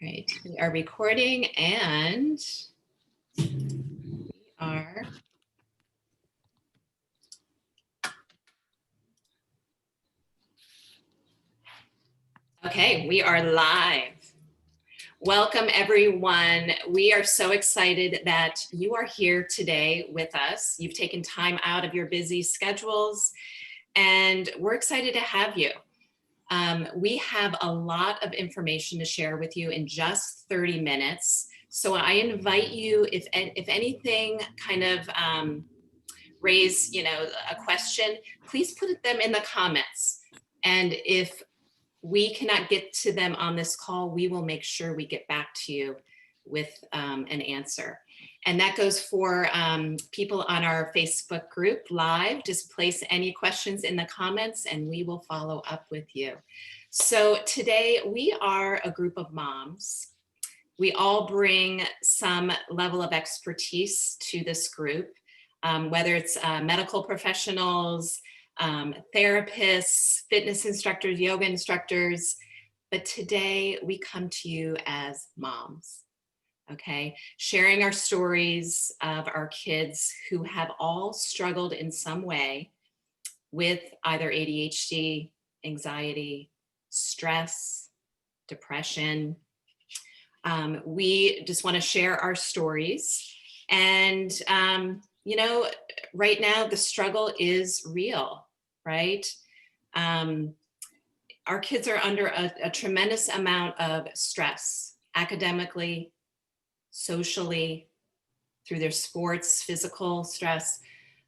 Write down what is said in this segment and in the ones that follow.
Right, we are recording and we are. Okay, we are live. Welcome everyone. We are so excited that you are here today with us. You've taken time out of your busy schedules and we're excited to have you. We have a lot of information to share with you in just 30 minutes. So I invite you, if anything kind of raise, a question, please put them in the comments. And if we cannot get to them on this call, we will make sure we get back to you with an answer. And that goes for people on our Facebook group live. Just place any questions in the comments and we will follow up with you. So today we are a group of moms. We all bring some level of expertise to this group, whether it's medical professionals, therapists, fitness instructors, yoga instructors. But today we come to you as moms. Okay, sharing our stories of our kids who have all struggled in some way with either ADHD, anxiety, stress, depression. We just want to share our stories. And, right now the struggle is real, right? Our kids are under a tremendous amount of stress, academically, socially, through their sports, physical stress.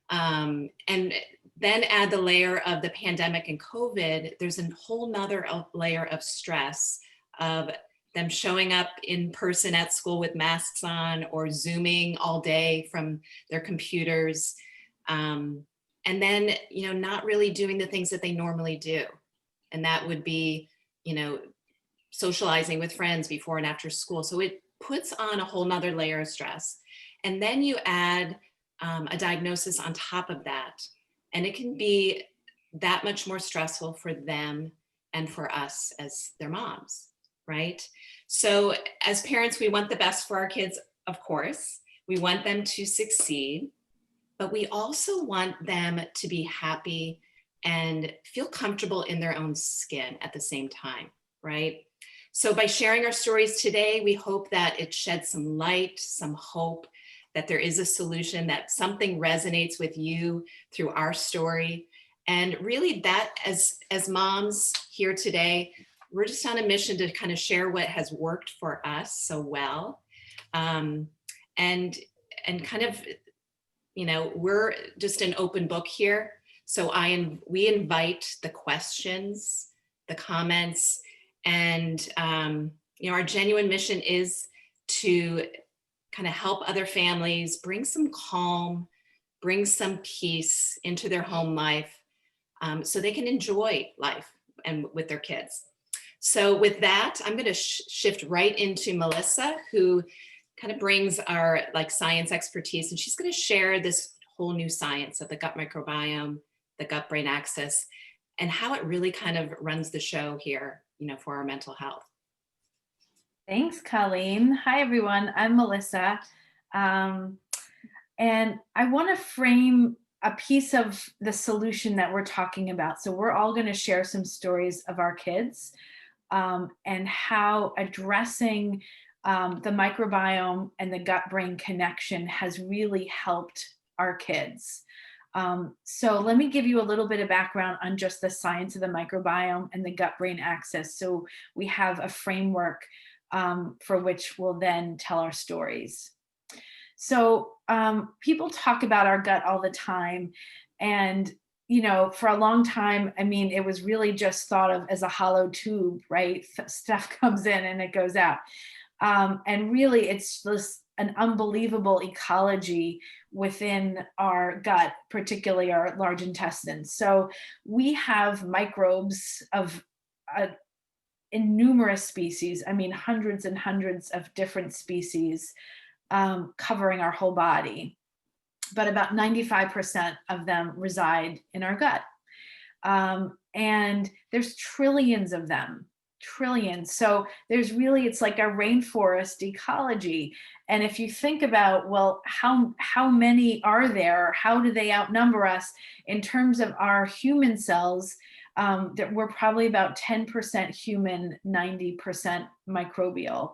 And then add the layer of the pandemic and COVID, there's a whole nother layer of stress of them showing up in person at school with masks on or Zooming all day from their computers. And then, not really doing the things that they normally do. And that would be, socializing with friends before and after school. So it puts on a whole nother layer of stress. And then you add a diagnosis on top of that. And it can be that much more stressful for them and for us as their moms, right? So as parents, we want the best for our kids, of course. We want them to succeed, but we also want them to be happy and feel comfortable in their own skin at the same time, right? So by sharing our stories today, we hope that it sheds some light, some hope, that there is a solution, that something resonates with you through our story. And really that as moms here today, we're just on a mission to kind of share what has worked for us so well. And kind of, we're just an open book here. So we invite the questions, the comments, and our genuine mission is to kind of help other families bring some calm, bring some peace into their home life, so they can enjoy life and with their kids. So with that, I'm going to shift right into Melissa, who kind of brings our science expertise, and she's going to share this whole new science of the gut microbiome, the gut-brain axis, and how it really kind of runs the show here, for our mental health. Thanks, Colleen. Hi, everyone. I'm Melissa. And I want to frame a piece of the solution that we're talking about. So we're all going to share some stories of our kids and how addressing the microbiome and the gut-brain connection has really helped our kids. So let me give you a little bit of background on just the science of the microbiome and the gut-brain axis. So we have a framework for which we'll then tell our stories. So people talk about our gut all the time. And, for a long time, it was really just thought of as a hollow tube, right? Stuff comes in and it goes out. And really, it's just an unbelievable ecology within our gut, particularly our large intestines. So we have microbes of in numerous species, hundreds and hundreds of different species covering our whole body. But about 95% of them reside in our gut. And there's trillions of them. trillions. So there's really, it's like a rainforest ecology. And if you think about, well, how many are there? How do they outnumber us in terms of our human cells? That we're probably about 10% human, 90% microbial.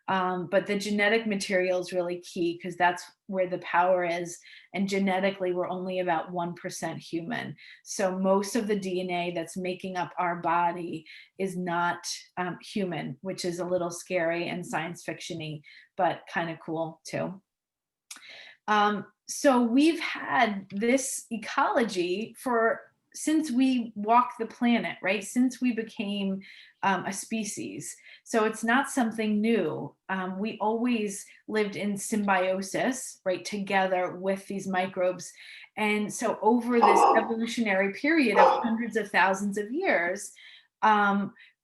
But the genetic material is really key because that's where the power is. And genetically, we're only about 1% human. So most of the DNA that's making up our body is not human, which is a little scary and science fiction-y, but kind of cool too. So we've had this ecology since we walked the planet, right? Since we became a species. So it's not something new. We always lived in symbiosis, right, together with these microbes. And so over this evolutionary period of hundreds of thousands of years,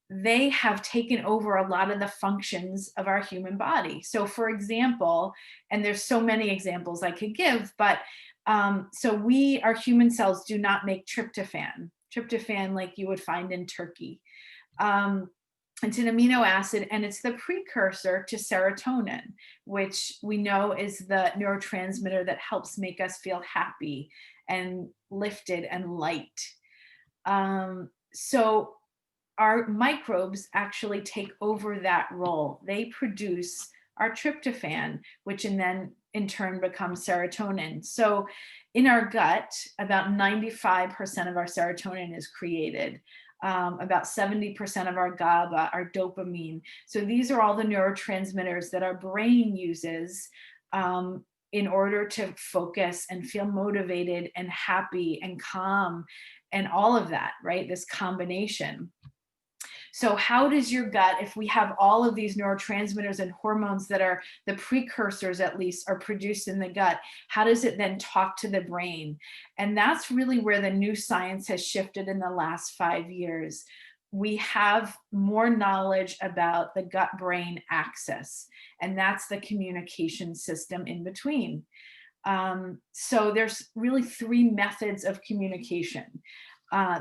they have taken over a lot of the functions of our human body. So for example, and there's so many examples I could give, but so our human cells do not make tryptophan like you would find in turkey. It's an amino acid, and it's the precursor to serotonin, which we know is the neurotransmitter that helps make us feel happy and lifted and light. So our microbes actually take over that role. They produce our tryptophan, which in turn becomes serotonin. So in our gut, about 95% of our serotonin is created. About 70% of our GABA, our dopamine. So these are all the neurotransmitters that our brain uses in order to focus and feel motivated and happy and calm and all of that, right? This combination. So how does your gut, if we have all of these neurotransmitters and hormones that are the precursors, at least, are produced in the gut, how does it then talk to the brain? And that's really where the new science has shifted in the last 5 years. We have more knowledge about the gut-brain axis, and that's the communication system in between. So there's really 3 methods of communication.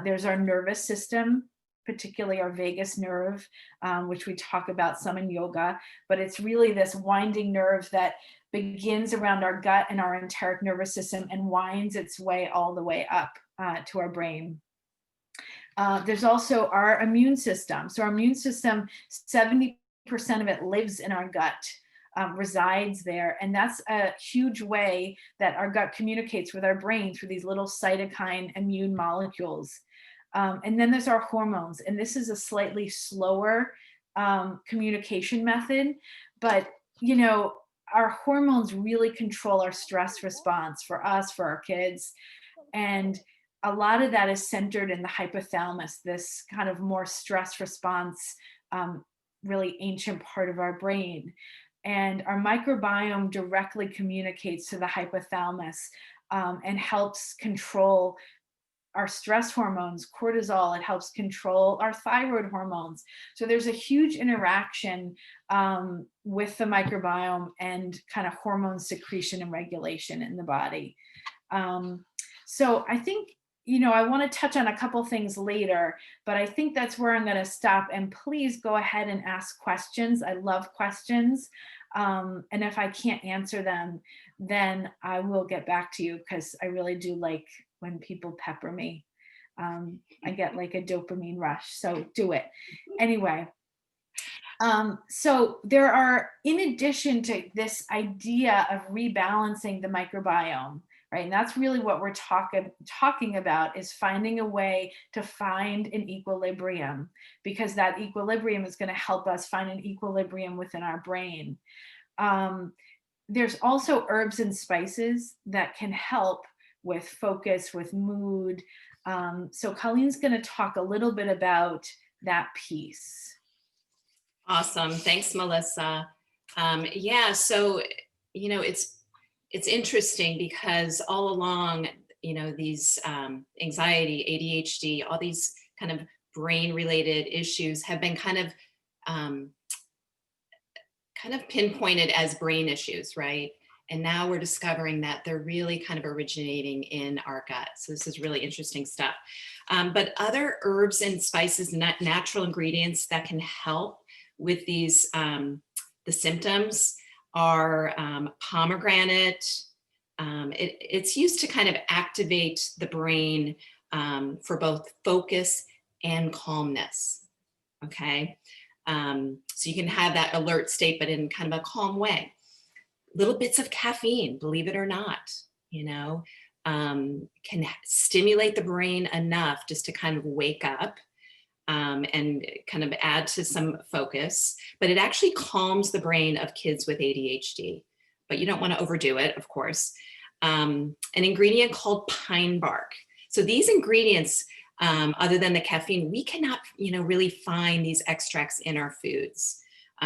There's our nervous system, particularly our vagus nerve, which we talk about some in yoga, but it's really this winding nerve that begins around our gut and our enteric nervous system and winds its way all the way up to our brain. There's also our immune system. So our immune system, 70% of it lives in our gut, resides there. And that's a huge way that our gut communicates with our brain through these little cytokine immune molecules. And then there's our hormones, and this is a slightly slower communication method, but our hormones really control our stress response for us, for our kids. And a lot of that is centered in the hypothalamus, this kind of more stress response, really ancient part of our brain. And our microbiome directly communicates to the hypothalamus and helps control our stress hormones, cortisol. It helps control our thyroid hormones. So there's a huge interaction with the microbiome and kind of hormone secretion and regulation in the body. So I think, I want to touch on a couple things later, but I think that's where I'm going to stop. And please go ahead and ask questions. I love questions. And if I can't answer them, then I will get back to you, because I really do like when people pepper me. I get like a dopamine rush, so do it. Anyway, so there are, in addition to this idea of rebalancing the microbiome, right? And that's really what we're talking about, is finding a way to find an equilibrium, because that equilibrium is going to help us find an equilibrium within our brain. There's also herbs and spices that can help with focus, with mood. So Colleen's going to talk a little bit about that piece. Awesome. Thanks, Melissa. Yeah, so, it's interesting because all along, these anxiety, ADHD, all these kind of brain related issues have been kind of pinpointed as brain issues, right? And now we're discovering that they're really kind of originating in our gut. So this is really interesting stuff. But other herbs and spices, natural ingredients that can help with these, the symptoms are pomegranate. It's used to kind of activate the brain for both focus and calmness. Okay. So you can have that alert state, but in kind of a calm way. Little bits of caffeine, believe it or not, you know, can stimulate the brain enough just to kind of wake up and kind of add to some focus, but it actually calms the brain of kids with ADHD, but you don't want to overdo it, of course. An ingredient called pine bark. So these ingredients, other than the caffeine, we cannot, really find these extracts in our foods.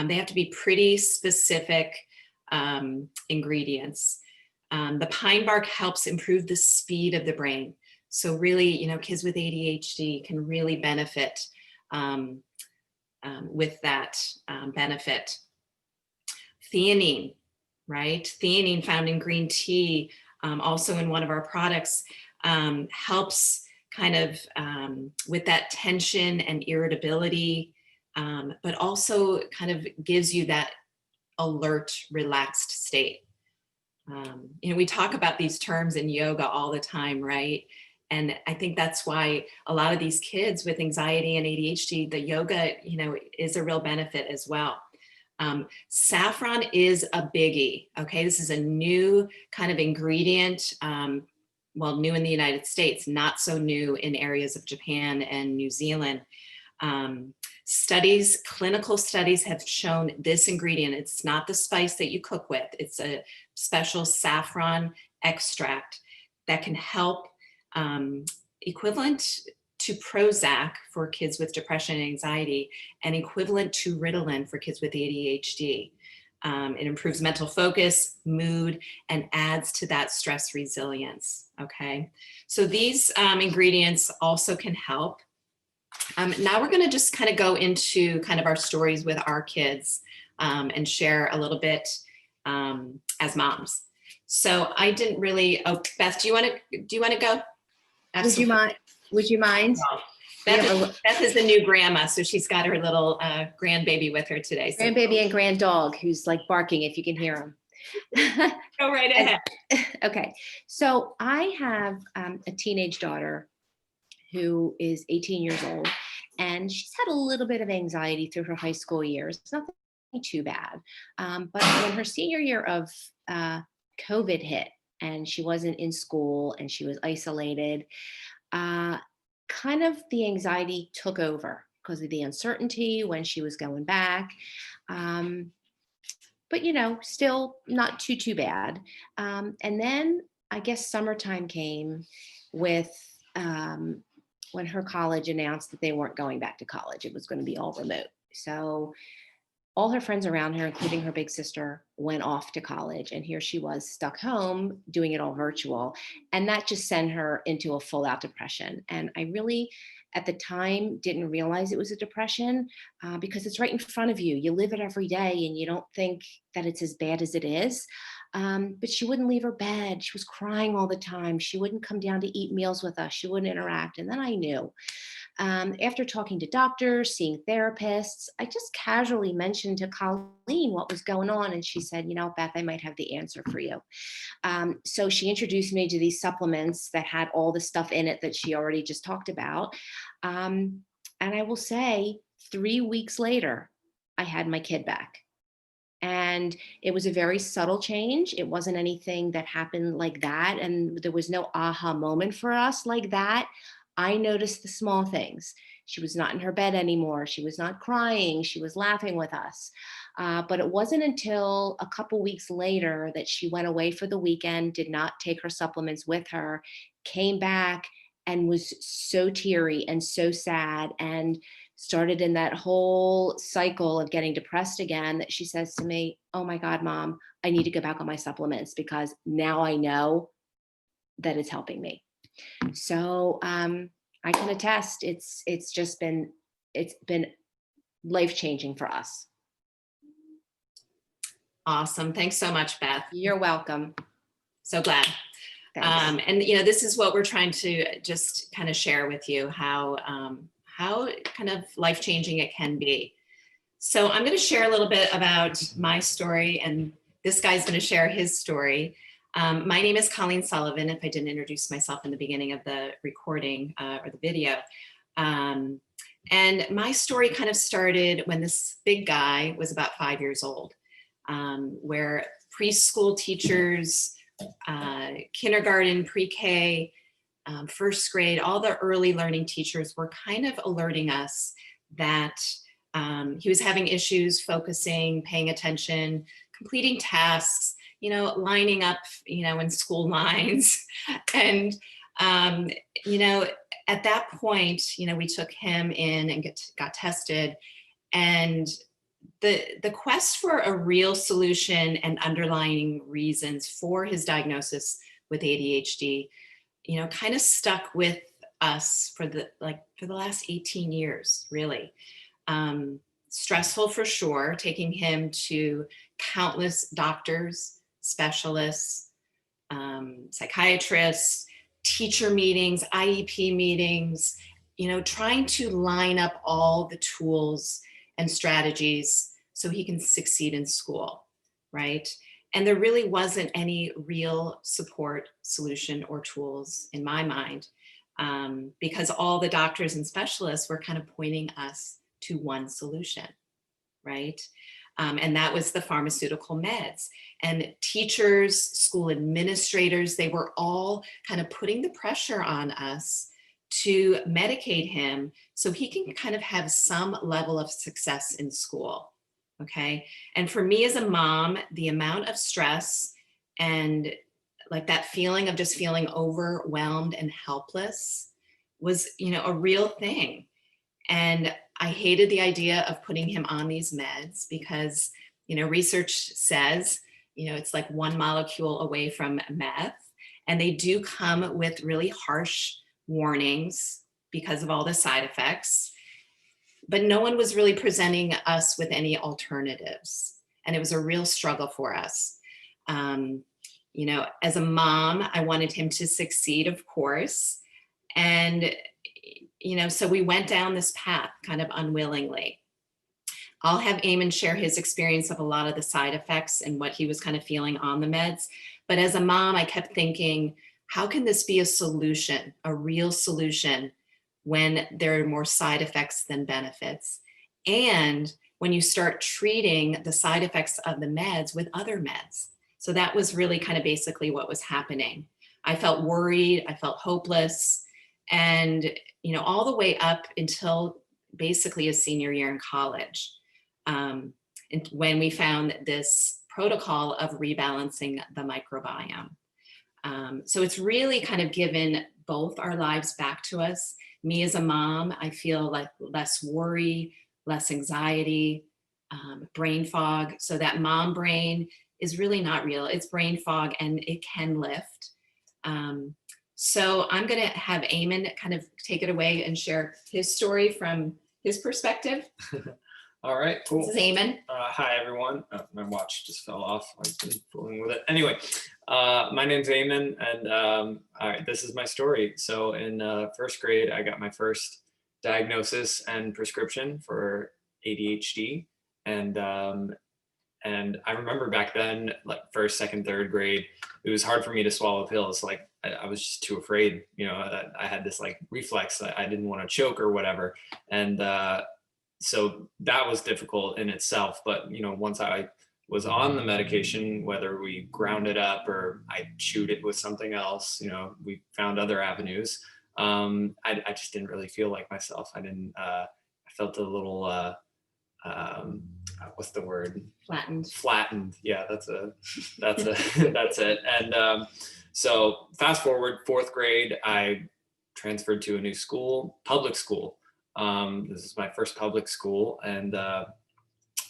They have to be pretty specific ingredients. The pine bark helps improve the speed of the brain. So really, kids with ADHD can really benefit with that benefit. Theanine, right? Theanine found in green tea, also in one of our products, helps kind of with that tension and irritability, but also kind of gives you that alert, relaxed state. We talk about these terms in yoga all the time, right? And I think that's why a lot of these kids with anxiety and ADHD, the yoga, is a real benefit as well. Saffron is a biggie. Okay, this is a new kind of ingredient. Well, new in the United States, not so new in areas of Japan and New Zealand. Clinical studies have shown this ingredient. It's not the spice that you cook with. It's a special saffron extract that can help, equivalent to Prozac for kids with depression and anxiety, and equivalent to Ritalin for kids with ADHD. It improves mental focus, mood, and adds to that stress resilience. Okay, so these ingredients also can help. Now we're going to just kind of go into kind of our stories with our kids and share a little bit as moms. So I didn't really. Oh, Beth, do you want to go? Absolutely. Would you mind? Beth is the new grandma, so she's got her little grandbaby with her today. So. Grandbaby and grand dog who's like barking if you can hear him. Go right ahead. Okay, so I have a teenage daughter who is 18 years old, and she's had a little bit of anxiety through her high school years. It's nothing too bad, but when her senior year of COVID hit and she wasn't in school and she was isolated, kind of the anxiety took over because of the uncertainty when she was going back. But, still not too bad. And then I guess summertime came with when her college announced that they weren't going back to college. It was going to be all remote. So all her friends around her, including her big sister, went off to college. And here she was stuck home doing it all virtual. And that just sent her into a full out depression. And I really, at the time, didn't realize it was a depression because it's right in front of you. You live it every day and you don't think that it's as bad as it is. But she wouldn't leave her bed. She was crying all the time. She wouldn't come down to eat meals with us. She wouldn't interact. And then I knew. After talking to doctors, seeing therapists, I just casually mentioned to Colleen what was going on. And she said, Beth, I might have the answer for you. So she introduced me to these supplements that had all the stuff in it that she already just talked about. And I will say 3 weeks later, I had my kid back. And it was a very subtle change. It wasn't anything that happened like that. And there was no aha moment for us like that. I noticed the small things. She was not in her bed anymore. She was not crying. She was laughing with us. But it wasn't until a couple weeks later that she went away for the weekend, did not take her supplements with her, came back and was so teary and so sad and started in that whole cycle of getting depressed again, that she says to me, "Oh my God, Mom, I need to go back on my supplements because now I know that it's helping me." So I can attest it's been life-changing for us. Awesome. Thanks so much, Beth. You're welcome. So glad. Thanks. And this is what we're trying to just kind of share with you, how kind of life-changing it can be. So I'm going to share a little bit about my story, and this guy's going to share his story. My name is Colleen Sullivan, if I didn't introduce myself in the beginning of the recording or the video. And my story kind of started when this big guy was about 5 years old, where preschool teachers, kindergarten, pre-K, first grade, all the early learning teachers were kind of alerting us that he was having issues focusing, paying attention, completing tasks, lining up, in school lines. And, at that point, we took him in and got tested. And the quest for a real solution and underlying reasons for his diagnosis with ADHD, kind of stuck with us for the last 18 years, really. Stressful for sure, taking him to countless doctors, specialists, psychiatrists, teacher meetings, IEP meetings, trying to line up all the tools and strategies so he can succeed in school, right? And there really wasn't any real support, solution, or tools in my mind, because all the doctors and specialists were kind of pointing us to one solution, right? And that was the pharmaceutical meds. And teachers, school administrators, they were all kind of putting the pressure on us to medicate him so he can kind of have some level of success in school, okay? And for me as a mom, the amount of stress and like that feeling of just feeling overwhelmed and helpless was, a real thing. And I hated the idea of putting him on these meds because, research says, it's like one molecule away from meth. And they do come with really harsh warnings because of all the side effects. But no one was really presenting us with any alternatives. And it was a real struggle for us. As a mom, I wanted him to succeed, of course. And so we went down this path kind of unwillingly. I'll have Eamon share his experience of a lot of the side effects and what he was kind of feeling on the meds. But as a mom, I kept thinking, how can this be a solution, a real solution, when there are more side effects than benefits? And when you start treating the side effects of the meds with other meds. So that was really kind of basically what was happening. I felt worried, I felt hopeless. And, all the way up until basically his senior year in college, and when we found this protocol of rebalancing the microbiome. So it's really kind of given both our lives back to us. Me as a mom, I feel like less worry, less anxiety, brain fog. So that mom brain is really not real. It's brain fog and it can lift. So I'm going to have Eamon kind of take it away and share his story from his perspective. All right, cool. This is Eamon. Hi, everyone. Oh, my watch just fell off. I've been fooling with it. Anyway, my name's Eamon, and all right, this is my story. So in first grade, I got my first diagnosis and prescription for ADHD. And I remember back then, like first, second, third grade, it was hard for me to swallow pills. Like I was just too afraid, I had this like reflex. I didn't want to choke or whatever. And so that was difficult in itself. But, once I was on the medication, whether we ground it up or I chewed it with something else, we found other avenues. I just didn't really feel like myself. I felt a little, what's the word? Flattened. Yeah, that's it. And so fast forward, fourth grade, I transferred to a new school, public school. This is my first public school, and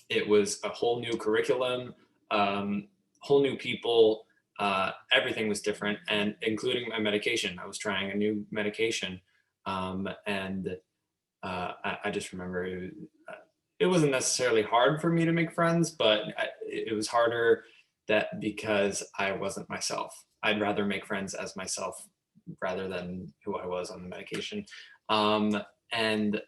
it was a whole new curriculum, whole new people, everything was different, and including my medication. I was trying a new medication, and I just remember it wasn't necessarily hard for me to make friends, but it was harder that because I wasn't myself. I'd rather make friends as myself rather than who I was on the medication. And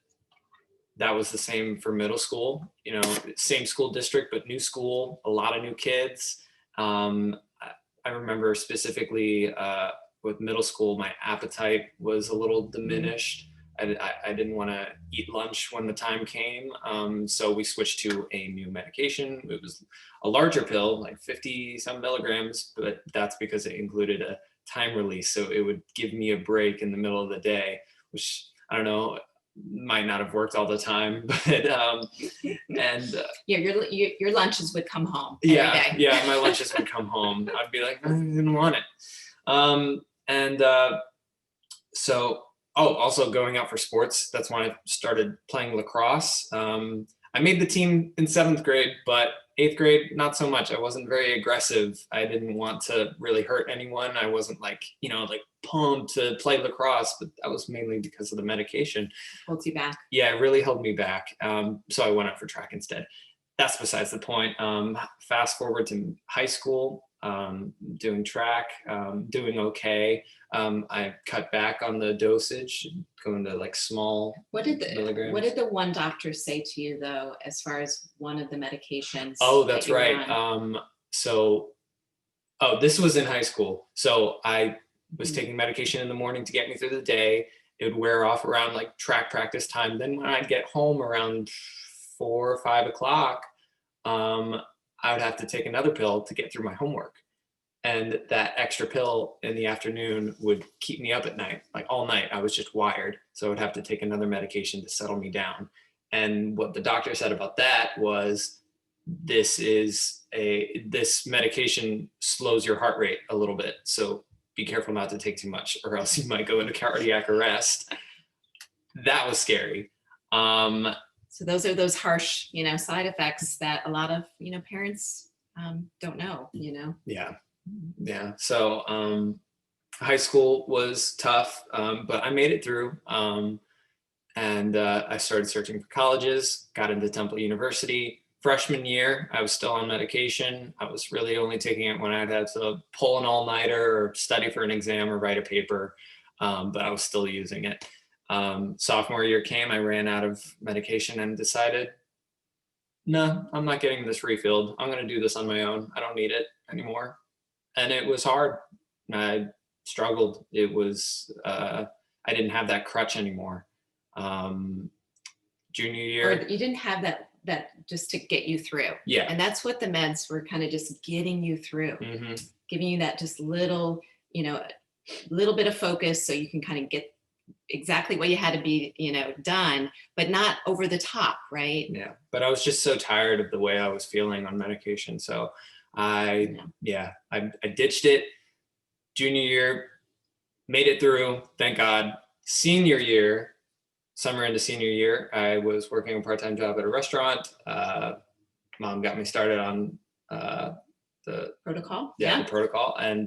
that was the same for middle school, you know, same school district, but new school, a lot of new kids. I remember specifically with middle school, my appetite was a little diminished. I didn't want to eat lunch when the time came. So we switched to a new medication. It was a larger pill, like 50 some milligrams, but that's because it included a time release. So it would give me a break in the middle of the day, which I don't know, might not have worked all the time, but yeah, your lunches would come home every day. Yeah, my lunches would come home. I'd be like, I didn't want it. So also going out for sports. That's when I started playing lacrosse. I made the team in 7th grade, but 8th grade, not so much. I wasn't very aggressive. I didn't want to really hurt anyone. I wasn't like pumped to play lacrosse, but that was mainly because of the medication. Holds you back. Yeah, it really held me back. So I went out for track instead. That's besides the point. Fast forward to high school, doing track, doing okay. I cut back on the dosage, going to like small milligrams. What did the one doctor say to you though, as far as one of the medications? Oh, that's right. This was in high school. So I was taking medication in the morning to get me through the day. It would wear off around like track practice time. Then when I'd get home around 4 or 5 o'clock, I would have to take another pill to get through my homework. And that extra pill in the afternoon would keep me up at night, like all night. I was just wired. So I would have to take another medication to settle me down. And what the doctor said about that was, this medication slows your heart rate a little bit. So be careful not to take too much or else you might go into cardiac arrest. That was scary. So those are those harsh, side effects that a lot of, parents don't know, Yeah. So high school was tough, but I made it through. And I started searching for colleges, got into Temple University. Freshman year, I was still on medication. I was really only taking it when I'd had to pull an all-nighter or study for an exam or write a paper, but I was still using it. Sophomore year came, I ran out of medication and decided, no, I'm not getting this refilled. I'm going to do this on my own. I don't need it anymore. And it was hard. I struggled. It was, I didn't have that crutch anymore. Junior year. Or you didn't have that just to get you through. Yeah. And that's what the meds were kind of just getting you through, giving you that just little bit of focus so you can kind of get exactly what you had to be, done, but not over the top, right? Yeah. But I was just so tired of the way I was feeling on medication. So I ditched it. Junior year, made it through, thank God. Senior year, summer into senior year, I was working a part-time job at a restaurant. Mom got me started on the protocol. The protocol. And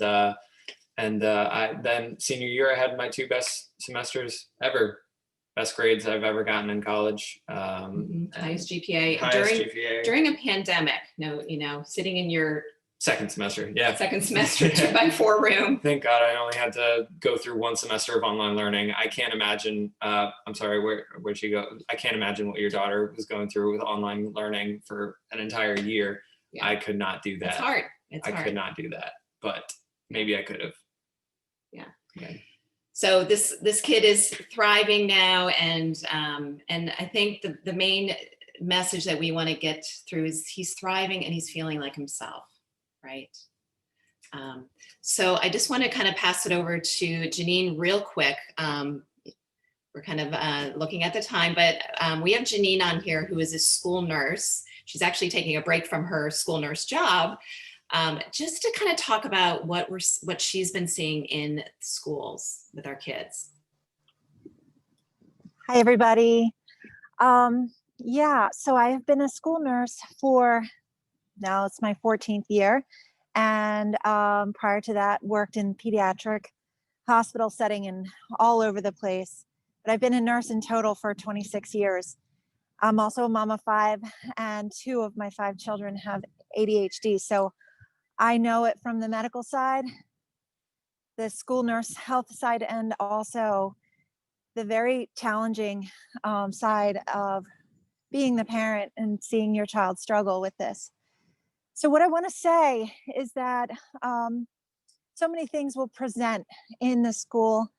then senior year, I had my 2 best semesters ever, best grades I've ever gotten in college. Highest GPA. GPA. During a pandemic, sitting in your second semester, 2x4 room. Thank God I only had to go through 1 semester of online learning. I can't imagine, I'm sorry, where'd she go? I can't imagine what your daughter was going through with online learning for an entire year. Yeah. I could not do that. It's hard. I could not do that, but maybe I could have. Yeah. Okay. So this kid is thriving now, and I think the main message that we want to get through is he's thriving and he's feeling like himself, right? So I just want to kind of pass it over to Janine real quick. We're kind of looking at the time, but we have Janine on here, who is a school nurse. She's actually taking a break from her school nurse job, just to kind of talk about what she's been seeing in schools with our kids. Hi, everybody. So I've been a school nurse for, now it's my 14th year. And prior to that, worked in pediatric hospital setting and all over the place. But I've been a nurse in total for 26 years. I'm also a mom of 5, and 2 of my 5 children have ADHD. So I know it from the medical side, the school nurse health side, and also the very challenging side of being the parent and seeing your child struggle with this. So what I want to say is that so many things will present in the school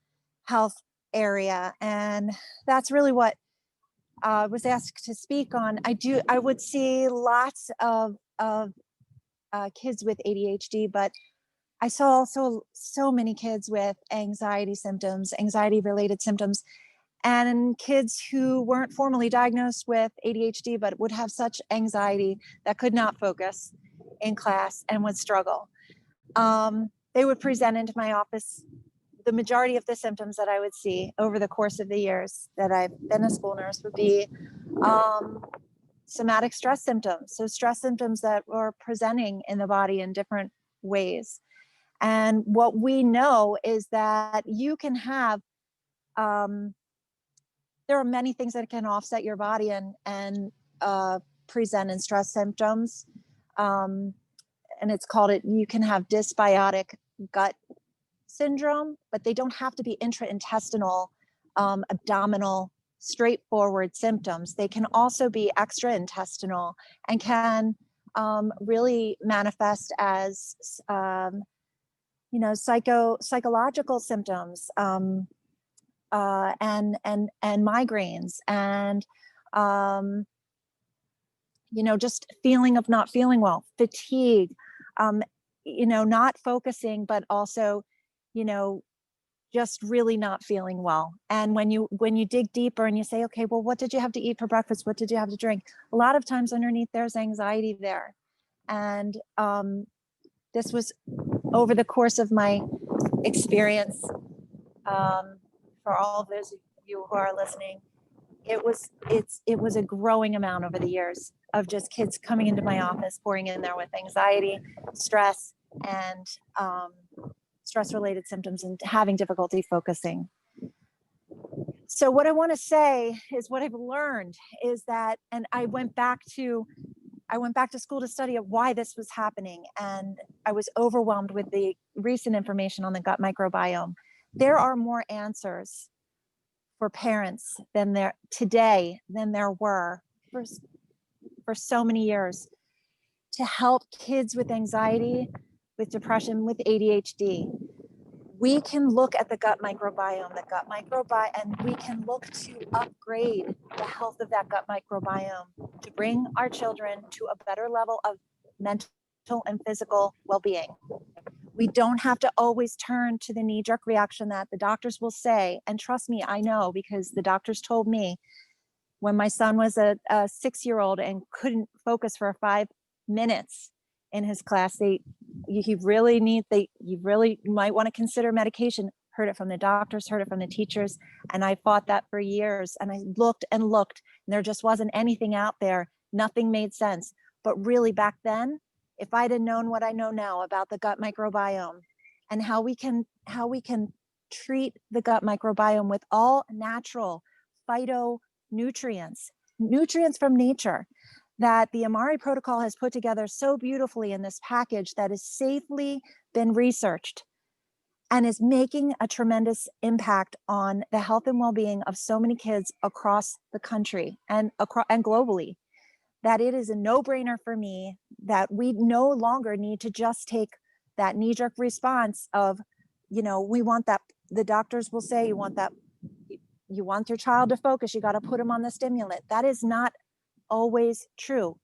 health area, and that's really what I was asked to speak on. I would see lots of kids with ADHD, but I saw also so many kids with anxiety symptoms, anxiety related symptoms, and kids who weren't formally diagnosed with ADHD, but would have such anxiety that could not focus in class and would struggle. They would present into my office. The majority of the symptoms that I would see over the course of the years that I've been a school nurse would be somatic stress symptoms. So stress symptoms that were presenting in the body in different ways. And what we know is that you can have, there are many things that can offset your body and present in stress symptoms. And it's called you can have dysbiotic gut syndrome, but they don't have to be intraintestinal, abdominal, straightforward symptoms. They can also be extraintestinal and can really manifest as psychological symptoms, and migraines, and just feeling of not feeling well, fatigue, not focusing, but also just really not feeling well. And when you dig deeper and you say, okay, well, what did you have to eat for breakfast? What did you have to drink? A lot of times underneath there's anxiety there. And this was over the course of my experience, for all of those of you who are listening, it was a growing amount over the years of just kids coming into my office, pouring in there with anxiety, stress, and stress-related symptoms, and having difficulty focusing. So what I want to say is what I've learned is that, and I went back to school to study why this was happening, and I was overwhelmed with the recent information on the gut microbiome. There are more answers for parents today than there were for so many years to help kids with anxiety, with depression, with ADHD. We can look at the gut microbiome, and we can look to upgrade the health of that gut microbiome to bring our children to a better level of mental and physical well-being. We don't have to always turn to the knee-jerk reaction that the doctors will say. And trust me, I know, because the doctors told me when my son was a 6-year-old and couldn't focus for 5 minutes in his class, you really might want to consider medication. Heard it from the doctors, heard it from the teachers. And I fought that for years. And I looked and looked, and there just wasn't anything out there. Nothing made sense. But really back then, if I'd have known what I know now about the gut microbiome and how we can treat the gut microbiome with all natural phytonutrients, nutrients from nature, that the Amari protocol has put together so beautifully in this package that has safely been researched and is making a tremendous impact on the health and well-being of so many kids across the country and globally, that it is a no-brainer for me that we no longer need to just take that knee-jerk response of, we want that. The doctors will say, you want your child to focus, you got to put them on the stimulant. That is not always true.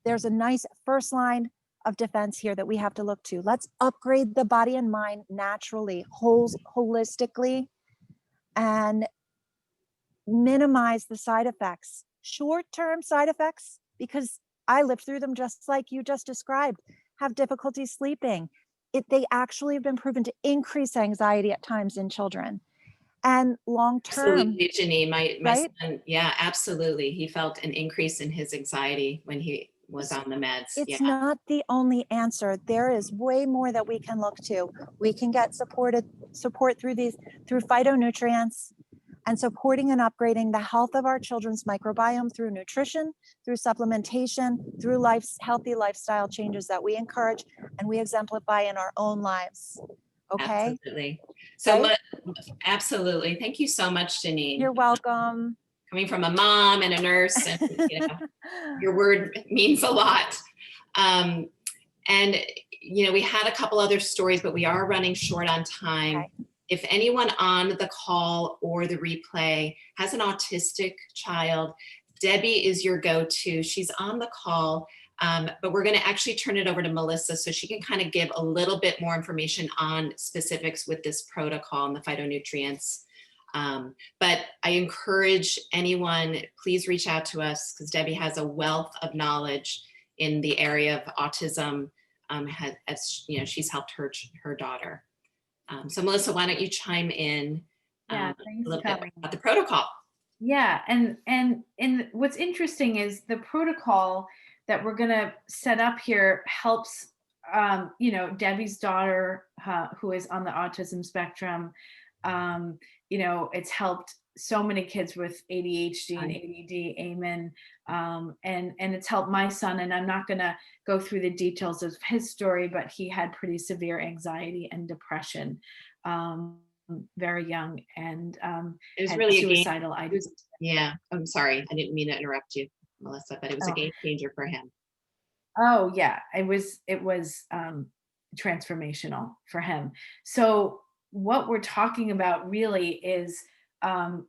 There's a nice first line of defense here that we have to look to. Let's upgrade the body and mind naturally, holistically, and minimize the side effects, short-term side effects, because I lived through them just like you just described, have difficulty sleeping. They actually have been proven to increase anxiety at times in children. And long-term, Absolutely, Janine. My right? son, yeah, absolutely. He felt an increase in his anxiety when he was on the meds. It's not the only answer. There is way more that we can look to. We can get support through phytonutrients, and supporting and upgrading the health of our children's microbiome through nutrition, through supplementation, through healthy lifestyle changes that we encourage and we exemplify in our own lives. Okay? Absolutely. So Right? absolutely. Thank you so much, Janine. You're welcome. Coming from a mom and a nurse, and your word means a lot. And we had a couple other stories, but we are running short on time. Okay. If anyone on the call or the replay has an autistic child, Debbie is your go-to. She's on the call, but we're going to actually turn it over to Melissa so she can kind of give a little bit more information on specifics with this protocol and the phytonutrients. But I encourage anyone, please reach out to us because Debbie has a wealth of knowledge in the area of autism, as she's helped her daughter. So Melissa, why don't you chime in Yeah, a thanks, little bit Colleen. about the protocol? Yeah, and what's interesting is the protocol that we're gonna set up here helps Debbie's daughter who is on the autism spectrum. It's helped so many kids with ADHD and ADD, Amen. And it's helped my son, and I'm not gonna go through the details of his story, but he had pretty severe anxiety and depression very young, and It was had really suicidal ideation. Yeah, I'm sorry, I didn't mean to interrupt you, Melissa, but it was a Oh. game changer for him. Oh yeah, it was transformational for him. So what we're talking about really is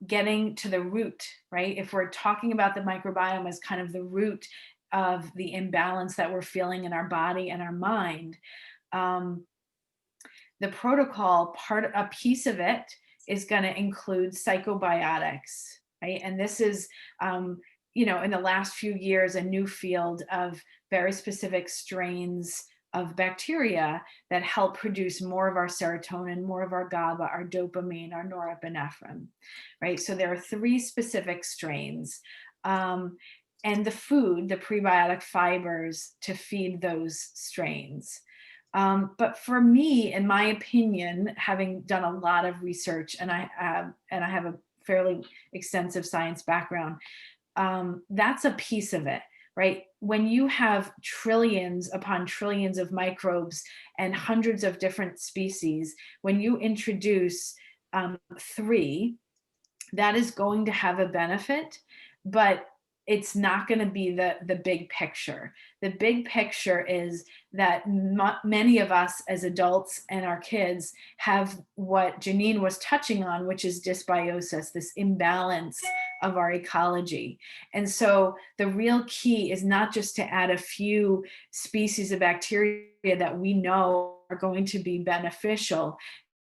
getting to the root, right? If we're talking about the microbiome as kind of the root of the imbalance that we're feeling in our body and our mind, the protocol a piece of it is going to include psychobiotics, right? And this is in the last few years, a new field of very specific strains of bacteria that help produce more of our serotonin, more of our GABA, our dopamine, our norepinephrine, right? So there are 3 specific strains. And the food, the prebiotic fibers to feed those strains. But for me, in my opinion, having done a lot of research, and I have a fairly extensive science background, that's a piece of it, right? When you have trillions upon trillions of microbes and hundreds of different species, when you introduce 3, that is going to have a benefit, but it's not going to be the big picture. The big picture is that many of us as adults and our kids have what Janine was touching on, which is dysbiosis, this imbalance of our ecology. And so the real key is not just to add a few species of bacteria that we know are going to be beneficial.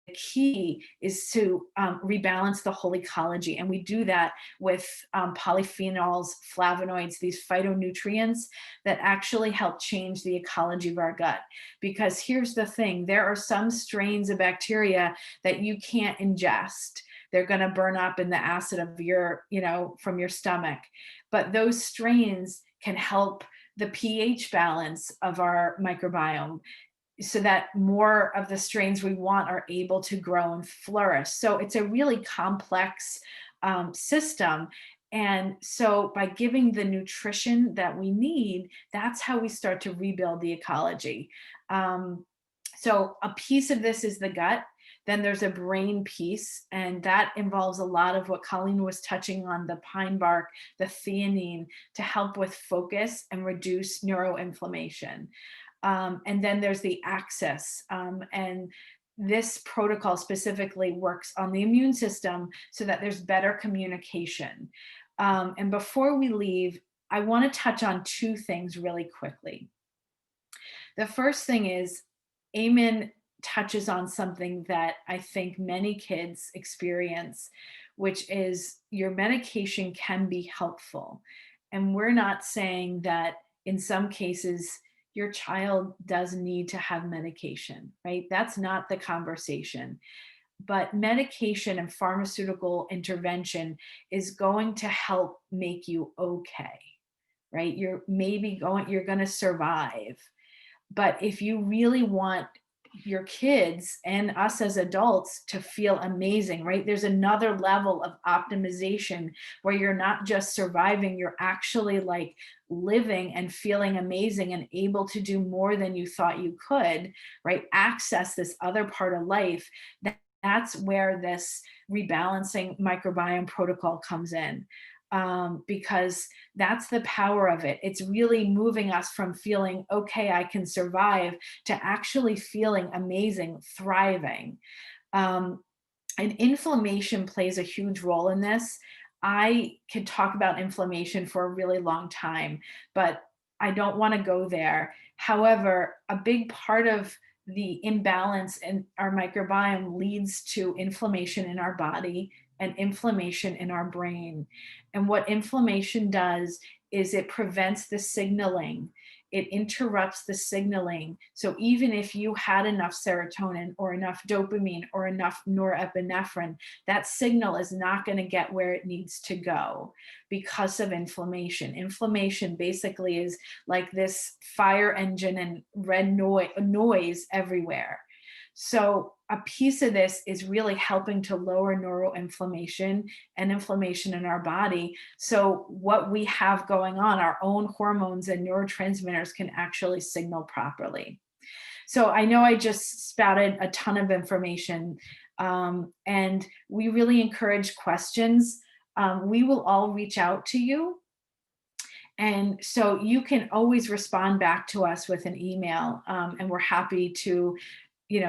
The key is to rebalance the whole ecology. And we do that with polyphenols, flavonoids, these phytonutrients that actually help change the ecology of our gut. Because here's the thing, there are some strains of bacteria that you can't ingest. They're going to burn up in the acid of from your stomach. But those strains can help the pH balance of our microbiome, so that more of the strains we want are able to grow and flourish. So it's a really complex system. And so by giving the nutrition that we need, that's how we start to rebuild the ecology. So a piece of this is the gut. Then there's a brain piece, and that involves a lot of what Colleen was touching on, the pine bark, the theanine, to help with focus and reduce neuroinflammation. And then there's the axis, and this protocol specifically works on the immune system so that there's better communication. And before we leave, I want to touch on 2 things really quickly. The first thing is, Eamon touches on something that I think many kids experience, which is your medication can be helpful. And we're not saying that in some cases your child does need to have medication, right? That's not the conversation. But medication and pharmaceutical intervention is going to help make you okay, right? You're going to survive. But if you really want your kids and us as adults to feel amazing, right? There's another level of optimization where you're not just surviving, you're actually like living and feeling amazing and able to do more than you thought you could, right? Access this other part of life. That's where this rebalancing microbiome protocol comes in. Because that's the power of it. It's really moving us from feeling, okay, I can survive, to actually feeling amazing, thriving. And inflammation plays a huge role in this. I could talk about inflammation for a really long time, but I don't want to go there. However, a big part of the imbalance in our microbiome leads to inflammation in our body and inflammation in our brain. And what inflammation does is it prevents the signaling. It interrupts the signaling. So even if you had enough serotonin or enough dopamine or enough norepinephrine, that signal is not going to get where it needs to go because of inflammation. Inflammation basically is like this fire engine and red noise everywhere. So a piece of this is really helping to lower neuroinflammation and inflammation in our body. So what we have going on, our own hormones and neurotransmitters, can actually signal properly. So I know I just spouted a ton of information, and we really encourage questions. We will all reach out to you. And so you can always respond back to us with an email, and we're happy to,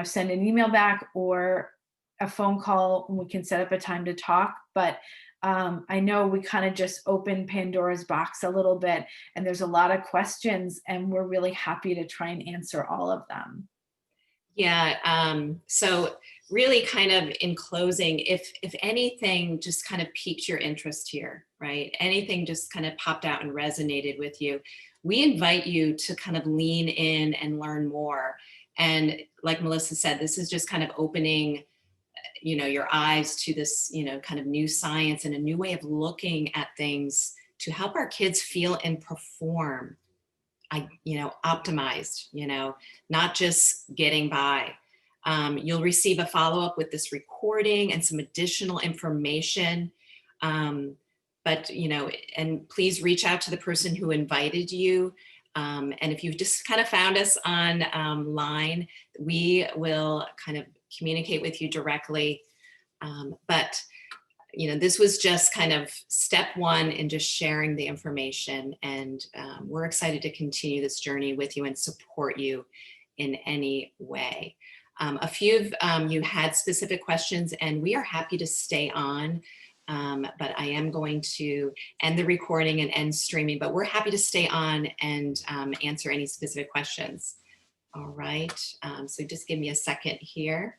send an email back or a phone call, and we can set up a time to talk. But I know we kind of just opened Pandora's box a little bit, and there's a lot of questions, and we're really happy to try and answer all of them. Yeah. So really kind of in closing, if anything just kind of piqued your interest here, right? Anything just kind of popped out and resonated with you, we invite you to kind of lean in and learn more. And like Melissa said, this is just kind of opening, your eyes to this, kind of new science and a new way of looking at things to help our kids feel and perform optimized, not just getting by. You'll receive a follow-up with this recording and some additional information. But, and please reach out to the person who invited you. And if you've just kind of found us online, we will kind of communicate with you directly. But this was just kind of step one in just sharing the information. And we're excited to continue this journey with you and support you in any way. A few of you had specific questions, and we are happy to stay on. But I am going to end the recording and end streaming, but we're happy to stay on and answer any specific questions. All right, so just give me a second here.